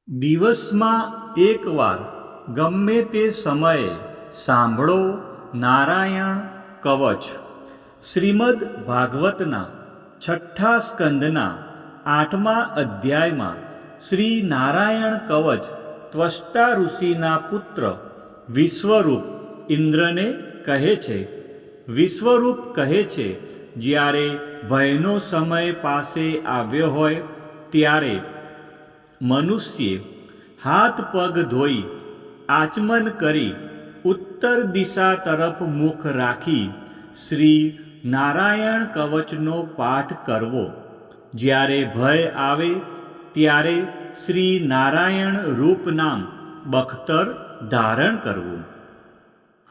દિવસમાં એકવાર ગમે તે સમયે સાંભળો નારાયણ કવચ. શ્રીમદ ભાગવતના 6ઠ્ઠા સ્કંદના 8મા અધ્યાયમાં શ્રી નારાયણ કવચ ત્વષ્ટા ઋષિના પુત્ર વિશ્વરૂપ ઇન્દ્રને કહે છે. વિશ્વરૂપ કહે છે, જ્યારે ભયનો સમય પાસે આવ્યો હોય ત્યારે મનુષ્યે હાથ પગ ધોઈ આચમન કરી ઉત્તર દિશા તરફ મુખ રાખી શ્રી નારાયણ કવચનો પાઠ કરવો. જ્યારે ભય આવે ત્યારે શ્રી નારાયણ રૂપ નામ બખ્તર ધારણ કરવું.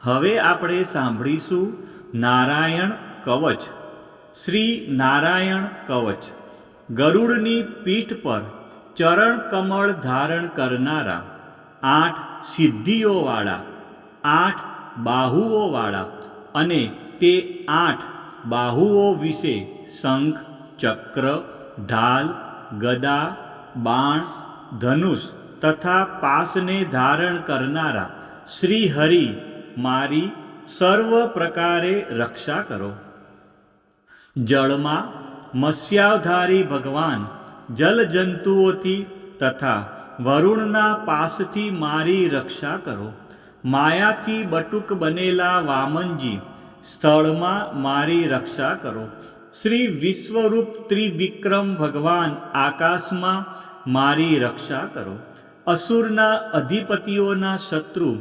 હવે આપણે સાંભળીશું નારાયણ કવચ. શ્રી નારાયણ કવચ. ગરુડની પીઠ પર ચરણ કમળ ધારણ કરનારા, 8 સિદ્ધિઓવાળા, 8 બાહુઓવાળા અને તે 8 બાહુઓ વિશે શંખ, ચક્ર, ઢાલ, ગદા, બાણ, ધનુષ તથા પાસને ધારણ કરનારા શ્રી હરિ મારી સર્વ પ્રકારે રક્ષા કરો. જળમાં મત્સ્યાવધારી ભગવાન જલજંતુઓથી તથા વરુણના પાસથી મારી રક્ષા કરો. માયાથી બટુક બનેલા વામનજી સ્થળમાં મારી રક્ષા કરો. શ્રી વિશ્વરૂપ ત્રિવિક્રમ ભગવાન આકાશમાં મારી રક્ષા કરો. અસુરના અધિપતિઓના શત્રુ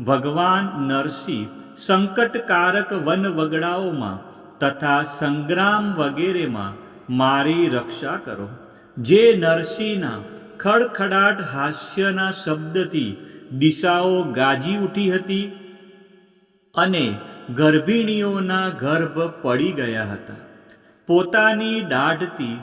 ભગવાન નરસિંહ સંકટકારક વન વગડાઓમાં તથા સંગ્રામ વગેરેમાં મારી રક્ષા કરો. જે નરસિંહના ખડખડાટ હાસ્યના શબ્દથી દિશાઓ ગાજી ઉઠી હતી અને ગર્ભિણીઓના ગર્ભ પડી ગયા હતા. પોતાની દાઢથી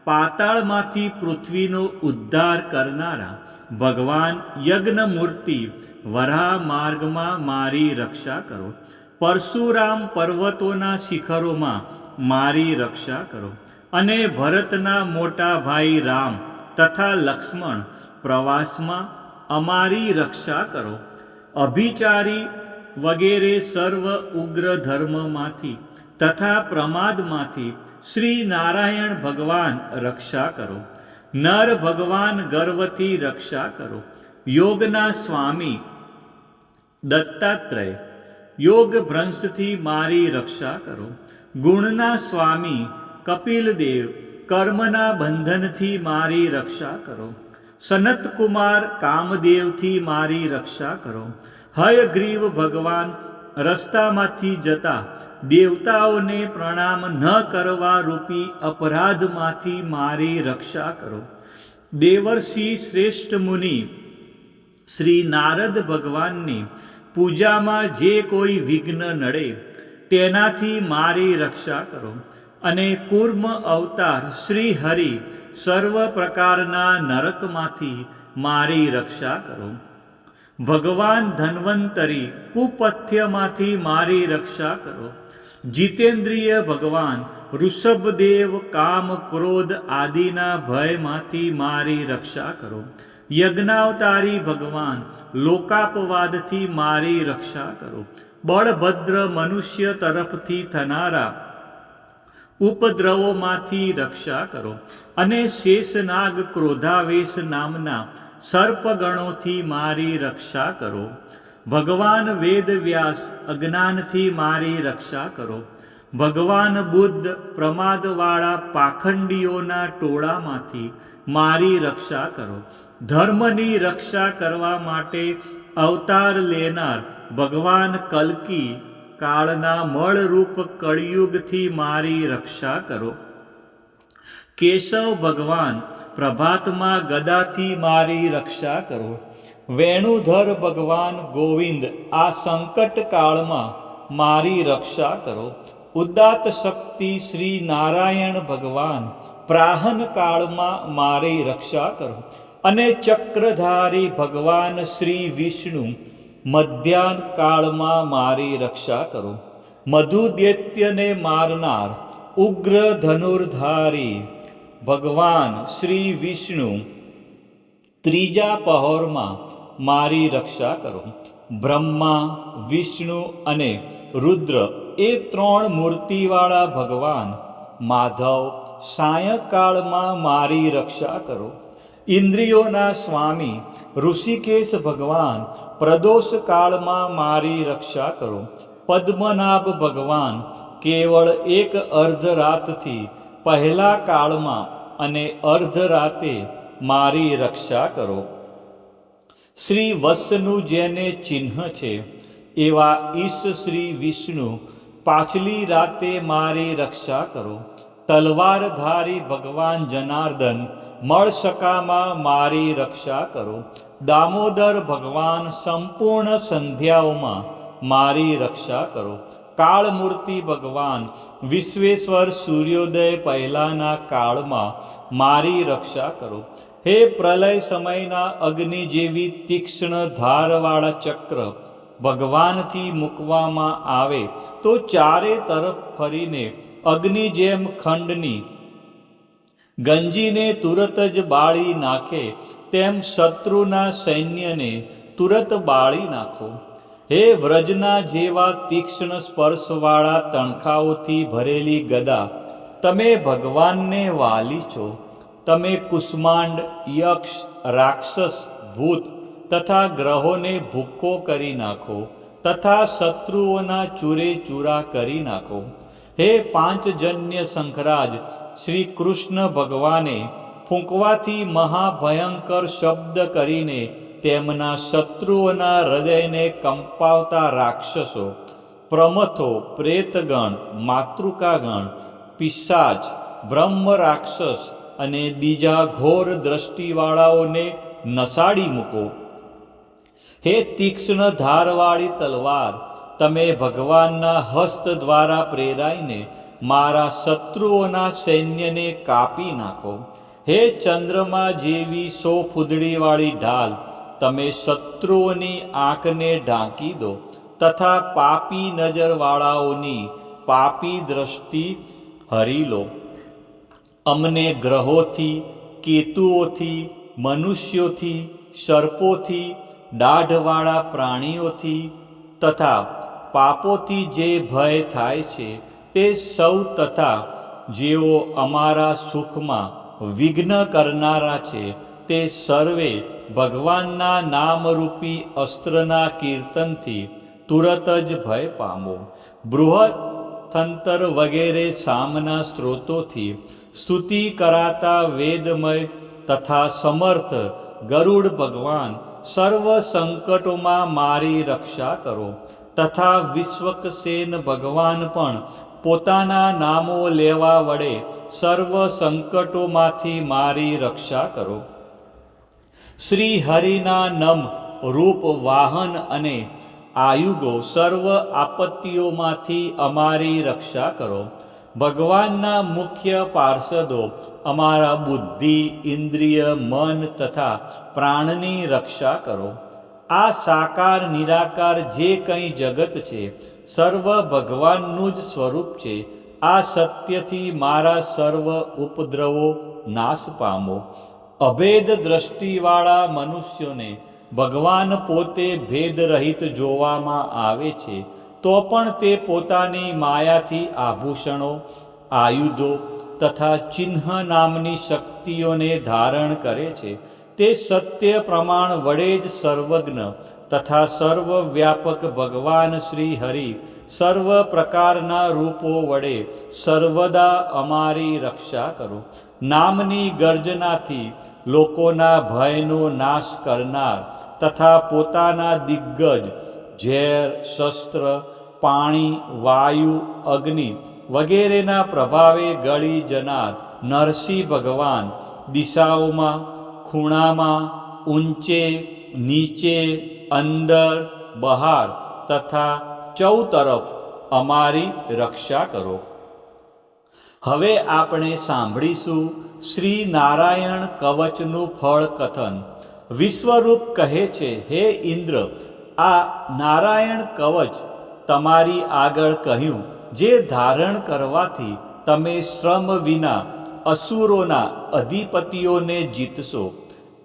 પાતાળમાંથી પૃથ્વીનો ઉદ્ધાર કરનારા ભગવાન યજ્ઞમૂર્તિ વરાહ માર્ગમાં મારી રક્ષા કરો. પરશુરામ પર્વતોના શિખરોમાં મારી રક્ષા કરો. અને ભરતના મોટા ભાઈ રામ તથા લક્ષ્મણ પ્રવાસમાં અમારી રક્ષા કરો. અભિચારી વગેરે સર્વ ઉગ્ર ધર્મમાંથી તથા પ્રમાદમાંથી શ્રી નારાયણ ભગવાન રક્ષા કરો. નર ભગવાન ગર્વથી રક્ષા કરો. યોગના સ્વામી દત્તાત્રેય યોગ ભ્રંશથી મારી રક્ષા કરો. ગુણના સ્વામી કપિલદેવ કર્મના બંધનથી મારી રક્ષા કરો. સનતકુમાર કામદેવથી મારી રક્ષા કરો. હયગ્રીવ ભગવાન રસ્તામાંથી જતા દેવતાઓને પ્રણામ ન કરવા રૂપી અપરાધમાંથી મારી રક્ષા કરો. દેવર્ષિ શ્રેષ્ઠ મુનિ શ્રી નારદ ભગવાનની પૂજામાં જે કોઈ વિઘ્ન નડે તેનાથી મારી રક્ષા કરો. અને કૂર્મ અવતાર શ્રી હરિ સર્વ પ્રકારના નરકમાંથી મારી રક્ષા કરો. ભગવાન ધન્વંતરી કુપથ્યમાંથી મારી રક્ષા કરો. જીતેન્દ્રિય ભગવાન ઋષભદેવ કામ ક્રોધ આદિના ભયમાંથી મારી રક્ષા કરો. યજ્ઞાવતારી ભગવાન લોકાપવાદથી મારી રક્ષા કરો. બળભદ્ર મનુષ્ય તરફથી થનારા ઉપદ્રવોમાંથી રક્ષા કરો. અને શેષનાગ ક્રોધાવેશ નામના સર્પગણોથી મારી રક્ષા કરો. ભગવાન વેદવ્યાસ અજ્ઞાનથી મારી રક્ષા કરો. ભગવાન બુદ્ધ પ્રમાદવાળા પાખંડીઓના ટોળામાંથી મારી રક્ષા કરો. ધર્મની રક્ષા કરવા માટે અવતાર લેનાર ભગવાન કલ્કી કાળના મળરૂપ કળિયુગથી મારી રક્ષા કરો. કેશવ ભગવાન પ્રભાતમાં ગદાથી મારી રક્ષા કરો. વેણુધર ભગવાન ગોવિંદ આ સંકટ કાળમાં મારી રક્ષા કરો. ઉદાત્ત શક્તિ શ્રી નારાયણ ભગવાન પ્રાહન કાળમાં મારી રક્ષા કરો. અને ચક્રધારી ભગવાન શ્રી વિષ્ણુ મધ્યાહન કાળમાં મારી રક્ષા કરો. મધુદૈત્યને મારનાર ઉગ્ર ધનુર્ધારી ભગવાન શ્રી વિષ્ણુ ત્રીજા પહોરમાં મારી રક્ષા કરો. બ્રહ્મા, વિષ્ણુ અને રુદ્ર એ 3 મૂર્તિવાળા ભગવાન માધવ સાયંકાળમાં મારી રક્ષા કરો. ઇન્દ્રિયોના સ્વામી ઋષિકેશ ભગવાન પ્રદોષ કાળમાં મારી રક્ષા કરો. પદ્મનાભ ભગવાન કેવળ 1 અર્ધરાતથી પહેલા કાળમાં અને અર્ધરાતે મારી રક્ષા કરો. શ્રી વત્સનું જેને ચિહ્ન છે એવા ઈશ શ્રી વિષ્ણુ પાછલી રાતે મારી રક્ષા કરો. તલવારધારી ભગવાન જનાર્દન મળસકામાં મારી રક્ષા કરો. દામોદર ભગવાન સંપૂર્ણ સંધ્યાઓમાં મારી રક્ષા કરો. કાળમૂર્તિ ભગવાન વિશ્વેશ્વર સૂર્યોદય પહેલાંના કાળમાં મારી રક્ષા કરો. હે પ્રલય સમયના અગ્નિ જેવી તીક્ષ્ણ ધારવાળા ચક્ર ભગવાનથી મૂકવામાં આવે તો ચારે તરફ ફરીને અગ્નિ જેમ ખંડની ગંજીને તુરત જ બાળી નાખે તેમ શત્રુના સૈન્યને તુરત બાળી નાખો. હે વ્રજના જેવા તીક્ષ્ણ સ્પર્શવાળા તણખાઓથી ભરેલી ગદા, તમે ભગવાનને વાલી છો. તમે કુષ્માંડ, યક્ષ, રાક્ષસ, ભૂત તથા ગ્રહોને ભૂક્કો કરી નાખો તથા શત્રુઓના ચૂરે ચૂરા કરી નાખો. હે પાંચજન્ય શંખરાજ, શ્રી કૃષ્ણ ભગવાને ફૂંકવાથી મહાભયંકર શબ્દ કરીને તેમના શત્રુઓના હૃદયને કંપાવતા રાક્ષસો, પ્રમથો, પ્રેતગણ, માતૃકાગણ, પિશાચ, બ્રહ્મ રાક્ષસ અને બીજા ઘોર દ્રષ્ટિવાળાઓને નસાડી મૂકો. હે તીક્ષ્ણ ધારવાળી તલવાર, તમે ભગવાનના હસ્ત દ્વારા પ્રેરાઈને મારા શત્રુઓના સૈન્યને કાપી નાખો. હે ચંદ્રમા જેવી 100 ફૂદડીવાળી ઢાલ, તમે શત્રુઓની આંખને ઢાંકી દો તથા પાપી નજરવાળાઓની પાપી દ્રષ્ટિ હરી લો. અમને ગ્રહોથી, કેતુઓથી, મનુષ્યોથી, સર્પોથી, દાઢવાળા પ્રાણીઓથી તથા પાપોથી જે ભય થાય છે તે સૌ તથા જેઓ અમારા સુખમાં વિઘ્ન કરનારા છે તે સર્વે ભગવાનના નામરૂપી અસ્ત્રના કીર્તનથી તુરત જ ભય પામો. બૃહત્તંત્ર વગેરે સામના સ્ત્રોતોથી સ્તુતિ કરાતા વેદમય તથા સમર્થ ગરુડ ભગવાન સર્વ સંકટોમાં મારી રક્ષા કરો તથા વિશ્વકસેન ભગવાન પણ પોતાના નામો લેવા વડે સર્વ સંકટોમાંથી મારી રક્ષા કરો. શ્રી હરિના નમ રૂપ વાહન અને આયુગો સર્વ આપત્તિઓમાંથી અમારી રક્ષા કરો. ભગવાનના મુખ્ય પાર્ષદો અમારા બુદ્ધિ, ઇન્દ્રિય, મન તથા પ્રાણની રક્ષા કરો. આ સાકાર નિરાકાર જે કંઈ જગત છે સર્વ ભગવાનનું જ સ્વરૂપ છે. આ સત્યથી મારા સર્વ ઉપદ્રવો નાશ પામો. અભેદ દ્રષ્ટિવાળા મનુષ્યોને ભગવાન પોતે ભેદરહિત જોવામાં આવે છે તો પણ તે પોતાની માયાથી આભૂષણો, આયુધો તથા ચિહ્ન નામની શક્તિઓને ધારણ કરે છે. તે સત્ય પ્રમાણ વડે જ સર્વજ્ઞ તથા સર્વવ્યાપક ભગવાન શ્રી હરિ સર્વ પ્રકારના રૂપો વડે સર્વદા અમારી રક્ષા કરો. નામની ગર્જનાથી લોકોના ભયનો નાશ કરનાર તથા પોતાના દિગ્ગજ ઝેર, શસ્ત્ર, પાણી, વાયુ, અગ્નિ વગેરેના પ્રભાવે ગળી જનાર નરસિંહ ભગવાન દિશાઓમાં, ખૂણામાં, ઊંચે, નીચે, અંદર, બહાર તથા ચૌતરફ અમારી રક્ષા કરો. હવે આપણે સાંભળીશું શ્રી નારાયણ કવચનું ફળ કથન. વિશ્વરૂપ કહે છે, હે ઇન્દ્ર, આ નારાયણ કવચ તમારી આગળ કહ્યું જે ધારણ કરવાથી તમે શ્રમ વિના અસુરોના અધિપતિઓને જીતશો.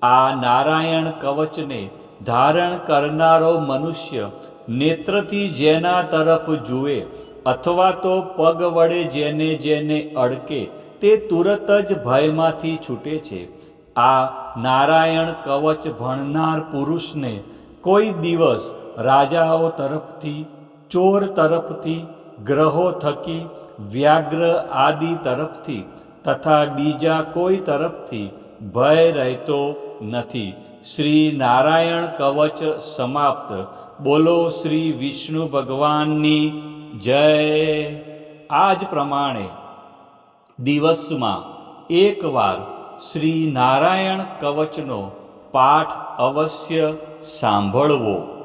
આ નારાયણ કવચને ધારણ કરનારો મનુષ્ય નેત્રથી જેના તરફ જુએ અથવા તો પગ વડે જેને જેને અડકે તે તુરત જ ભયમાંથી છૂટે છે. આ નારાયણ કવચ ભણનાર પુરુષને કોઈ દિવસ રાજાઓ તરફથી, ચોર તરફથી, ગ્રહો થકી, વ્યાઘ્ર આદિ તરફથી તથા બીજા કોઈ તરફથી ભય રહેતો નથી. શ્રી નારાયણ કવચ સમાપ્ત. બોલો શ્રી વિષ્ણુ ભગવાનની જય. આ જ પ્રમાણે દિવસમાં એકવાર શ્રી નારાયણ કવચનો પાઠ અવશ્ય સાંભળવો.